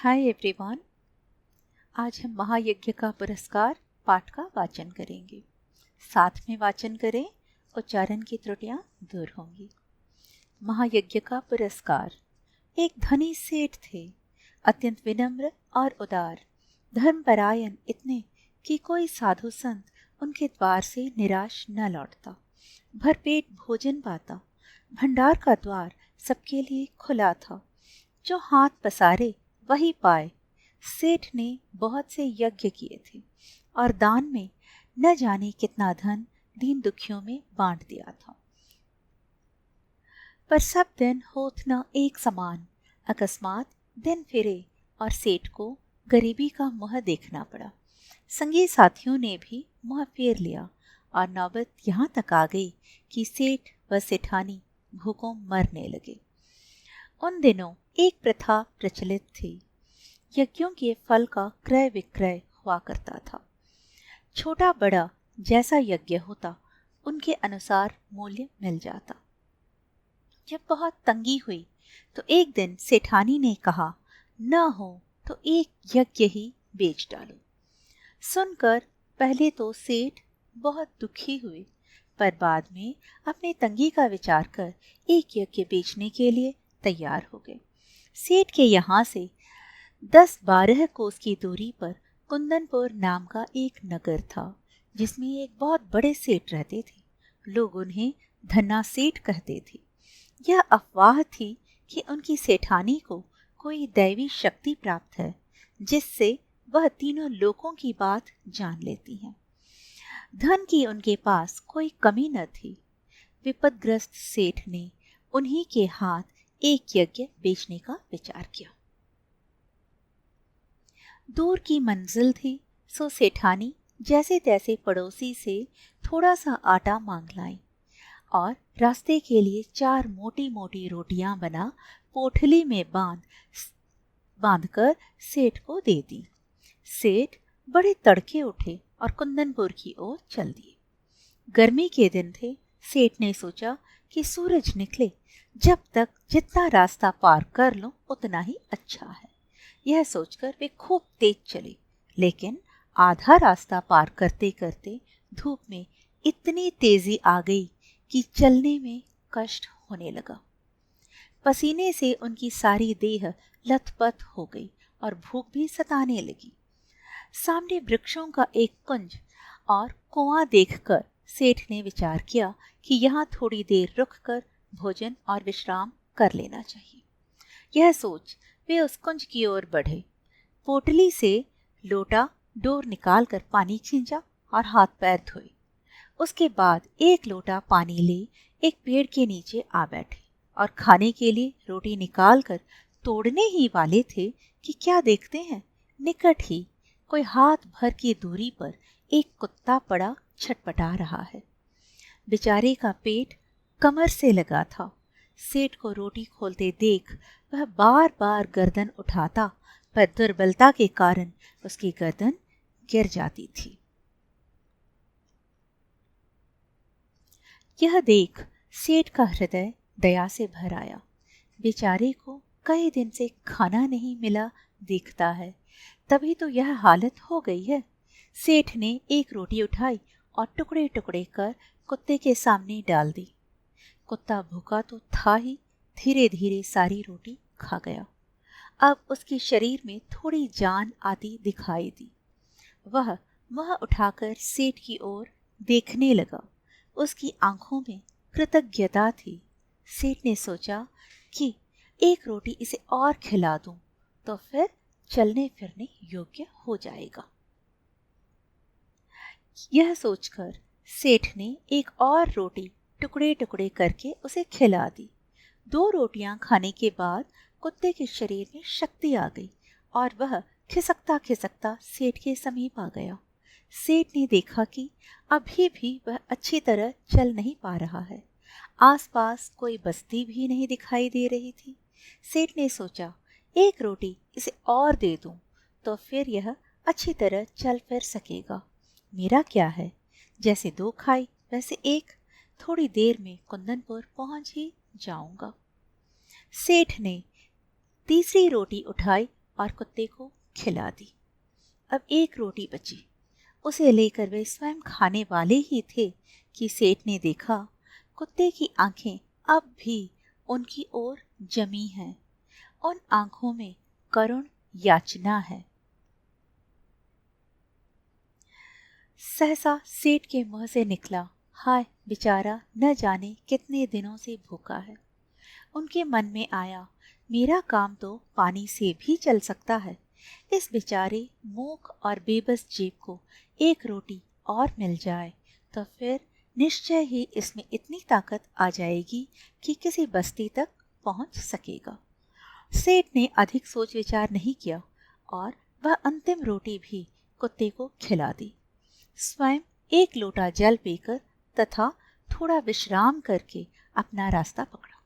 Hi everyone. आज हम महायज्ञ का पुरस्कार पाठ का वाचन करेंगे। साथ में वाचन करें, उच्चारण की त्रुटियां दूर होंगी। महायज्ञ का पुरस्कार। एक धनी सेठ थे, अत्यंत विनम्र और उदार, धर्मपरायण इतने कि कोई साधु संत उनके द्वार से निराश न लौटता, भरपेट भोजन पाता। भंडार का द्वार सबके लिए खुला था, जो हाथ पसारे वही पाए। सेठ ने बहुत से यज्ञ किए थे और दान में न जाने कितना धन दीन दुखियों में बांट दिया था, पर सब दिन होत न एक समान। अकस्मात दिन फिरे और सेठ को गरीबी का मुँह देखना पड़ा। संगी साथियों ने भी मुँह फेर लिया और नौबत यहाँ तक आ गई कि सेठ व सेठानी भूखों मरने लगे। उन दिनों एक प्रथा प्रचलित थी। यज्ञों के फल का क्रय विक्रय हुआ करता था। छोटा बड़ा जैसा यज्ञ होता, उनके अनुसार मूल्य मिल जाता। जब बहुत तंगी हुई तो एक दिन सेठानी ने कहा, न हो तो एक यज्ञ ही बेच डालो। सुनकर पहले तो सेठ बहुत दुखी हुए, पर बाद में अपने तंगी का विचार कर एक यज्ञ बेचने के लिए तैयार हो गए। सेठ के यहाँ से 10-12 कोस की दूरी पर कुंदनपुर नाम का एक नगर था, जिसमें एक बहुत बड़े सेठ रहते थे। लोग उन्हें धन्ना सेठ कहते थे। यह अफवाह थी कि उनकी सेठानी को कोई दैवी शक्ति प्राप्त है, जिससे वह तीनों लोकों की बात जान लेती हैं। धन की उनके पास कोई कमी न थी। विपदग्रस्त सेठ ने उन्हीं के हाथ एक यज्ञ बेचने का विचार किया। दूर की मंजिल थी, सो सेठानी जैसे तैसे पड़ोसी से थोड़ा सा आटा मांग लाई और रास्ते के लिए 4 मोटी मोटी रोटियां बना पोटली में बांधकर सेठ को दे दी। सेठ बड़े तड़के उठे और कुंदनपुर की ओर चल दिए। गर्मी के दिन थे। सेठ ने सोचा कि सूरज निकले जब तक जितना रास्ता पार कर लूं उतना ही अच्छा है। यह सोचकर वे खूब तेज चले, लेकिन आधा रास्ता पार करते करते धूप में इतनी तेजी आ गई कि चलने में कष्ट होने लगा। पसीने से उनकी सारी देह लथपथ हो गई और भूख भी सताने लगी। सामने वृक्षों का एक कुंज और कुआं देखकर सेठ ने विचार किया कि यहाँ थोड़ी देर रुककर भोजन और विश्राम कर लेना चाहिए। यह सोच वे उस कुंज की ओर बढ़े। पोटली से लोटा डोर निकालकर पानी खींचा और हाथ पैर धोए। उसके बाद एक लोटा पानी ले एक पेड़ के नीचे आ बैठे और खाने के लिए रोटी निकालकर तोड़ने ही वाले थे कि क्या देखते हैं, निकट ही कोई हाथ भर की दूरी पर एक कुत्ता पड़ा छटपटा रहा है। बेचारे का पेट कमर से लगा था। सेठ को रोटी खोलते देख वह बार बार गर्दन उठाता, पर दुर्बलता के कारण उसकी गर्दन गिर जाती थी। यह देख सेठ का हृदय दया से भर आया। बेचारे को कई दिन से खाना नहीं मिला दिखता है, तभी तो यह हालत हो गई है। सेठ ने एक रोटी उठाई और टुकड़े टुकड़े कर कुत्ते के सामने डाल दी। कुत्ता भूखा तो था ही, धीरे धीरे सारी रोटी खा गया। अब उसके शरीर में थोड़ी जान आती दिखाई दी। वह मुंह उठाकर सेठ की ओर देखने लगा। उसकी आंखों में कृतज्ञता थी। सेठ ने सोचा कि एक रोटी इसे और खिला दूं तो फिर चलने फिरने योग्य हो जाएगा। यह सोचकर सेठ ने एक और रोटी टुकड़े टुकड़े करके उसे खिला दी। 2 रोटियां खाने के बाद कुत्ते के शरीर में शक्ति आ गई और वह खिसकता खिसकता सेठ के समीप आ गया। सेठ ने देखा कि अभी भी वह अच्छी तरह चल नहीं पा रहा है। आसपास कोई बस्ती भी नहीं दिखाई दे रही थी। सेठ ने सोचा, एक रोटी इसे और दे दूं तो फिर यह अच्छी तरह चल फिर सकेगा। मेरा क्या है, जैसे 2 खाई वैसे एक, थोड़ी देर में कुंदनपुर पहुंच ही जाऊंगा। सेठ ने तीसरी रोटी उठाई और कुत्ते को खिला दी। अब एक रोटी बची, उसे लेकर वे स्वयं खाने वाले ही थे कि सेठ ने देखा कुत्ते की आंखें अब भी उनकी ओर जमी हैं। उन आंखों में करुण याचना है। सहसा सेठ के मुंह से निकला, हाय बेचारा न जाने कितने दिनों से भूखा है। उनके मन में आया, मेरा काम तो पानी से भी चल सकता है, इस बेचारे मूक और बेबस जीव को एक रोटी और मिल जाए तो फिर निश्चय ही इसमें इतनी ताकत आ जाएगी कि किसी बस्ती तक पहुंच सकेगा। सेठ ने अधिक सोच विचार नहीं किया और वह अंतिम रोटी भी कुत्ते को खिला दी। स्वयं एक लोटा जल पीकर तथा थोड़ा विश्राम करके अपना रास्ता पकड़ा।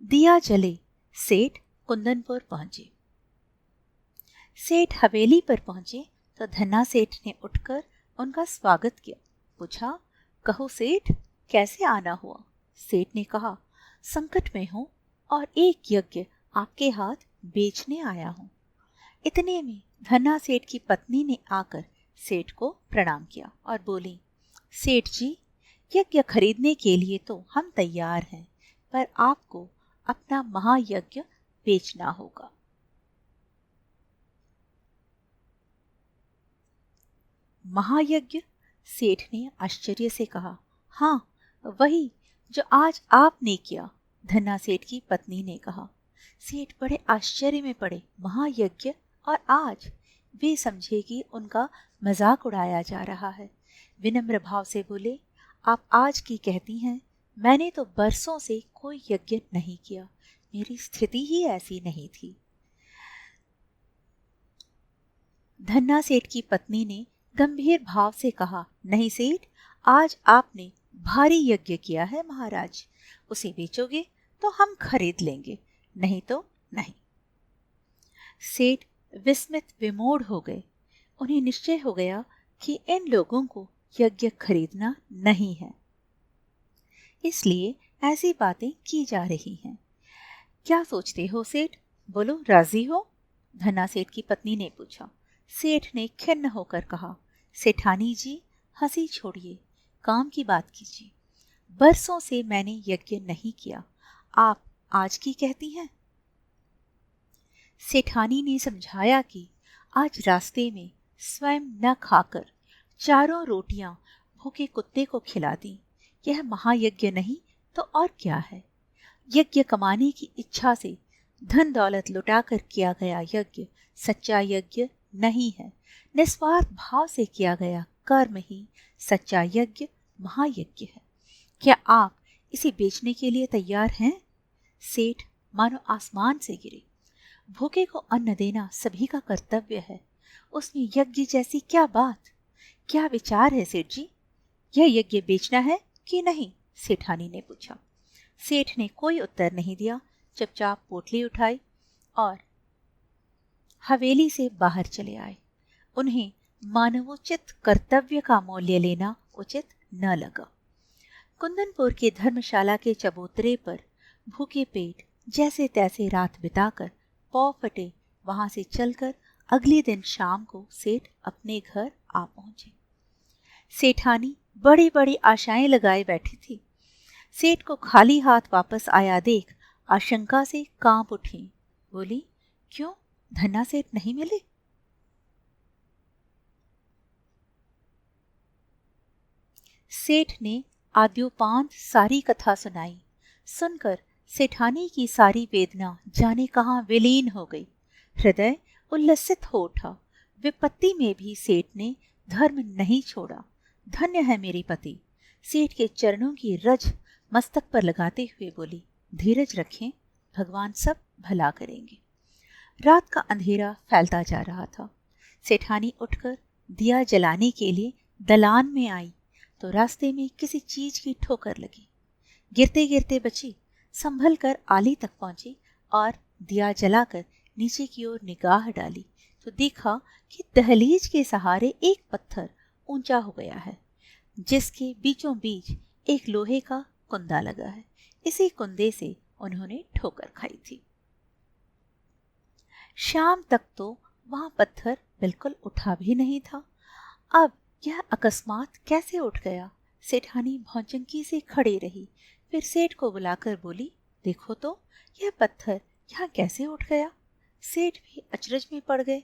दिया जले सेठ कुंदनपुर पहुंचे। सेठ हवेली पर पहुंचे तो धन्ना सेठ ने उठकर उनका स्वागत किया। पूछा, कहो सेठ, कैसे आना हुआ? सेठ ने कहा, संकट में हूं और एक यज्ञ आपके हाथ बेचने आया हूं। इतने में धन्ना सेठ की पत्नी ने आकर सेठ को प्रणाम किया और बोली, सेठ जी, यज्ञ खरीदने के लिए तो हम तैयार हैं, पर आपको अपना महायज्ञ बेचना होगा। महायज्ञ? सेठ ने आश्चर्य से कहा, हाँ, वही जो आज आपने किया। धन्ना सेठ की पत्नी ने कहा। सेठ बड़े आश्चर्य में पड़े। महायज्ञ और आज? वे समझे कि उनका मजाक उड़ाया जा रहा है। विनम्र भाव से बोले, आप आज की कहती हैं, मैंने तो बरसों से कोई यज्ञ नहीं किया, मेरी स्थिति ही ऐसी नहीं थी। धन्ना सेठ की पत्नी ने गंभीर भाव से कहा, नहीं सेठ, आज आपने भारी यज्ञ किया है महाराज, उसे बेचोगे तो हम खरीद लेंगे, नहीं तो नहीं। सेठ विस्मित विमूढ़ हो गए। उन्हें निश्चय हो गया कि इन लोगों को यज्ञ खरीदना नहीं है, इसलिए ऐसी बातें की जा रही हैं। क्या सोचते हो सेठ, बोलो, राजी हो? धन्ना सेठ की पत्नी ने पूछा। सेठ ने खिन्न होकर कहा, सेठानी जी, हंसी छोड़िए, काम की बात कीजिए। बरसों से मैंने यज्ञ नहीं किया, आप आज की कहती हैं? सेठानी ने समझाया कि आज रास्ते में स्वयं न खाकर 4 रोटियां भूखे कुत्ते को खिला दी। यह महायज्ञ नहीं तो और क्या है? यज्ञ कमाने की इच्छा से धन दौलत लुटाकर किया गया यज्ञ सच्चा यज्ञ नहीं है। निस्वार्थ भाव से किया गया कर्म ही सच्चा यज्ञ महायज्ञ है। क्या आप इसे बेचने के लिए तैयार हैं? सेठ मानो आसमान से गिरे। भूखे को अन्न देना सभी का कर्तव्य है, उसमें यज्ञ जैसी क्या बात? क्या विचार है सेठ जी? यह यज्ञ बेचना है कि नहीं? सेठानी ने पूछा। सेठ ने कोई उत्तर नहीं दिया, चुपचाप पोटली उठाई और हवेली से बाहर चले आए। उन्हें मानवोचित कर्तव्य का मूल्य लेना उचित न लगा। कुंदनपुर के धर्मशाला के चबूतरे पर भूखे पेट जैसे तैसे रात बिताकर पौ फटे वहां से चलकर अगले दिन शाम को सेठ अपने घर आ पहुंचे। सेठानी बड़ी बड़ी आशाएं लगाए बैठी थी। सेठ को खाली हाथ वापस आया देख आशंका से कांप उठी। बोली, क्यों, धन्ना सेठ नहीं मिले? सेठ ने आद्योपांत सारी कथा सुनाई। सुनकर सेठानी की सारी वेदना जाने कहां विलीन हो गई। हृदय उल्लसित हो उठा। विपत्ति में भी सेठ ने धर्म नहीं छोड़ा। धन्य है मेरी पति। सेठ के चरणों की रज मस्तक पर लगाते हुए बोली, धीरज रखें, भगवान सब भला करेंगे। रात का अंधेरा फैलता जा रहा था। सेठानी उठकर दिया जलाने के लिए दलान में आई तो रास्ते में किसी चीज की ठोकर लगी। गिरते गिरते बची, संभल कर आली तक पहुंची और दिया जलाकर नीचे की ओर निगाह डाली तो देखा कि दहलीज के सहारे एक पत्थर ऊंचा हो गया है, जिसके बीचों बीच एक लोहे का कुंदा लगा है। इसी कुंदे से उन्होंने ठोकर खाई थी। शाम तक तो वहां पत्थर बिल्कुल उठा भी नहीं था। अब यह अकस्मात कैसे उठ गया? सेठानी भौचक्की से खड़ी रही, फिर सेठ को बुलाकर बोली, देखो तो यह पत्थर यहाँ कैसे उठ गया? सेठ भी अचरज में पड़ गए।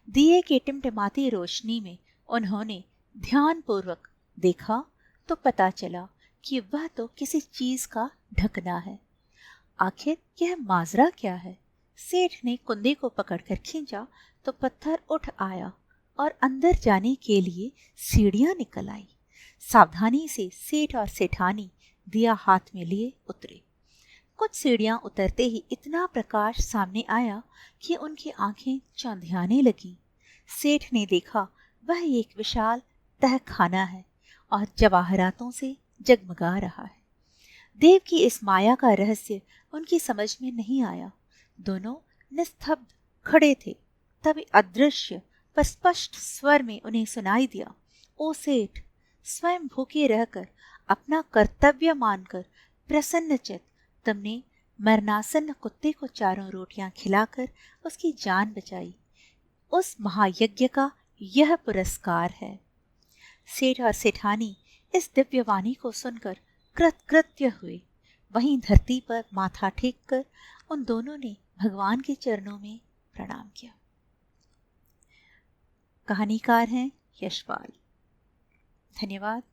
दिए की टिमटिमाती रोशनी में उन्होंने ध्यानपूर्वक देखा तो पता चला कि वह तो किसी चीज का ढकना है। आखिर यह माजरा क्या है? सेठ ने कुंदे को पकड़कर खींचा तो पत्थर उठ आया और अंदर जाने के लिए सीढ़ियां निकल आई। सावधानी से सेठ और सेठानी दिया हाथ में लिए उतरे। कुछ सीढ़ियां उतरते ही इतना प्रकाश सामने आया कि उनकी आंखें चौंधियाने लगीं। सेठ ने देखा वह एक विशाल तहखाना है और जवाहरातों से जगमगा रहा है। देव की इस माया का रहस्य उनकी समझ में नहीं आया। दोनों निस्तब्ध खड़े थे। तभी अदृश्य पर स्पष्ट स्वर में उन्हें सुनाई दिया, ओ सेठ, स्वयं भूखे रहकर अपना कर्तव्य मानकर प्रसन्नचित तुमने मरणासन्न कुत्ते को 4 रोटियां खिलाकर उसकी जान बचाई। उस महायज्ञ का यह पुरस्कार है। सेठ और सेठानी इस दिव्यवाणी को सुनकर कृतकृत्य हुए। वहीं धरती पर माथा टेक कर उन दोनों ने भगवान के चरणों में प्रणाम किया। कहानीकार हैं यशपाल। धन्यवाद।